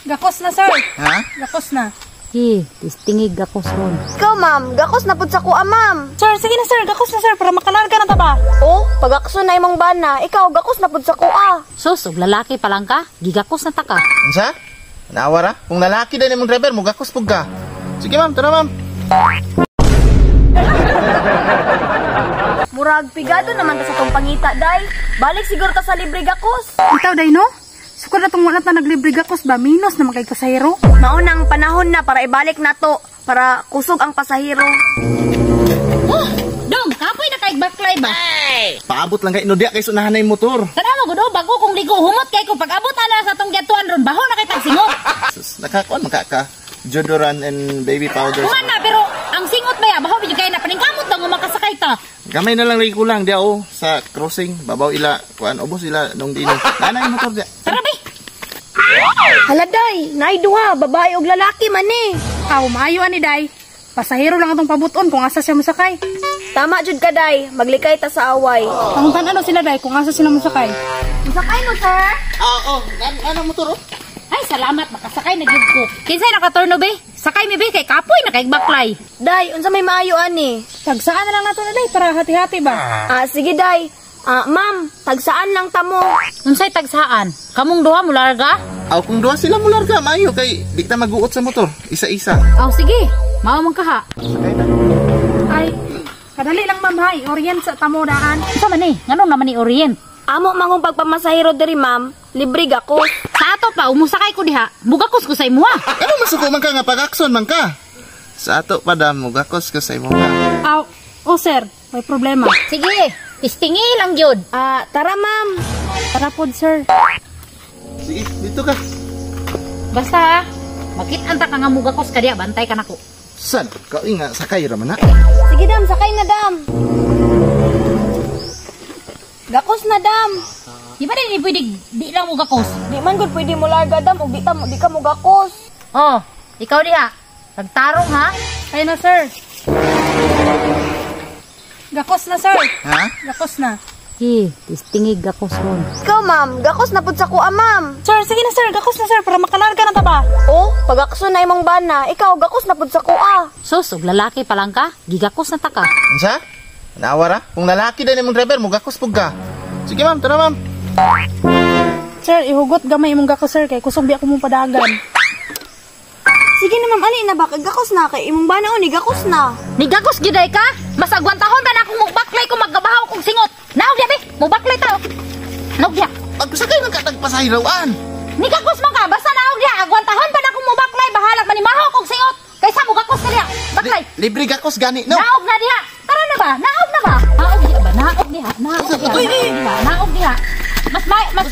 Gakos na, sir. Ha? Gakos na. Tistingig gakos ron. Ikaw, ma'am. Gakos na pud sa kuha, ma'am. Sir, sige na, sir. Gakos na, sir. Para makalarga na taba. Oh, pag-akso na imong bana, ikaw, gakos na pud sa kuha. Sus, og lalaki pa lang ka, gigakos na ta ka. Unsa? Naawara? Kung lalaki din imong driver, mugakos pug ka. Sige ma'am, tara ma'am. Murag pigado naman ta sa tong pangita, day. Balik siguro ta sa libre gakos. Ikaw, day, no? Sukod na itong wala na naglibre gakos ba? Minus na magkay pasahero. Maunang panahon na para ibalik na to. Para kusog ang pasahero. Oh, dong, kapoy na kay baklay ba? Paabot lang kay Inodya kay sunahan na yung motor. Tanawa ko do, bago kong ligo humot kay ko pag-abot ana sa tong gyatuan ron, baho na kay tagsingot. Sus, nakakuan makaka. Jodoran and baby powder. Kuman na, pero ang singot ba ya, baho bigay kay na paningkamot daw makasakay ta. Gamay na lang lagi kulang dia oh sa crossing babaw ila kuan ubos ila nung dino. Ana yung motor dia. Tara be. Hala, day. Naiduha, babae ug lalaki man eh. Aw, maayo ani, day. Pasahero lang atong pabuton kung asa siya masakay. Tama jud ka, day. Maglikay ta sa away. Panguntan ano sila, day, kung asa sila masakay. Masakay mo, sir? Ano motor oh? Ay, salamat, makasakay na gyud ko. Kinsay nakaturno be? Sakay mi be kay kapoy na kay baklay. Day, unsa may maayo ani? Tagsaan na lang nato na, day, para hati-hati ba? Sige, day. Ma'am, tagsaan lang tamo. Unsay tagsaan? Kamong duha mo larga? Aw kung duha sila mular ka maayo kay di ta maguot sa motor isa-isa. Aw sige, mao man ka ha. Ay, kadali lang, ma'am, hay. Orient sa tamo daan. Sa man ni, nganong naman ni Orient? Amo mangong pagpamasahero diri, ma'am. Libre gakos. Sa ato pa umusakay ko diha. Mugakos ko sa imo ha. Ano masuko man ka nga pag-akson man ka? Sa ato pa dam mugakos ka sa imo ka. Aw, oh, sir, may problema. Sige, istingi lang gyud. Tara, ma'am. Tara pod, sir. Sige, dito ka. Basta ha, makit-anta ka nga mugakos ka diha, bantay ka nako. San? Kau inga sakay ra man na. Sige, dam. Sakay na, dam. Gakos na, dam. Di ba din pwede di lang mugakos? Di man gud pwede mo larga, dam. Ug di ka mo gakos. Oh, ikaw diha. Nagtarong ha? Kaya na, sir. Gakos na, sir. Ha? Gakos na. Tistingig gakos ron. Ikaw, ma'am. Gakos na pud sa kuha, ma'am. Sir, sige na, sir. Gakos na, sir, para makalarga na taba. Oh, pag-akso na imong bana, ikaw, gakos na pud sa kuha. Sus, og lalaki pa lang ka, gigakos na ta ka. Unsa? Naawara? Kung lalaki din imong driver mugakos pug ka. Sige ma'am, tara ma'am. Sir, ihugot gamay imong gakos, sir, kay kusog di ako mong padagan. Sige na, ma'am. Ali na ba? Gakos na. Kay imong bana o ni gakos na. Nigakos giday ka? Mas agwantahon ba na akong mugbaklay kung maggabahaw kong singot? Naog diya be, mugbaklay tao. Naog diya. Pagsakay man ka tagpasahirawan. Nigakos man ka, basta naog diya. Agwantahon ba na akong mugbaklay, bahalag manimahaw kong singot. Kaysa mugakos ka diya. Baklay. Libre gakos gani, no? Naog na diha. Tara na ba? Naog na ba? Naog diha ba? Naog diha. Naog diha. Naog diha. Naog diha. Mas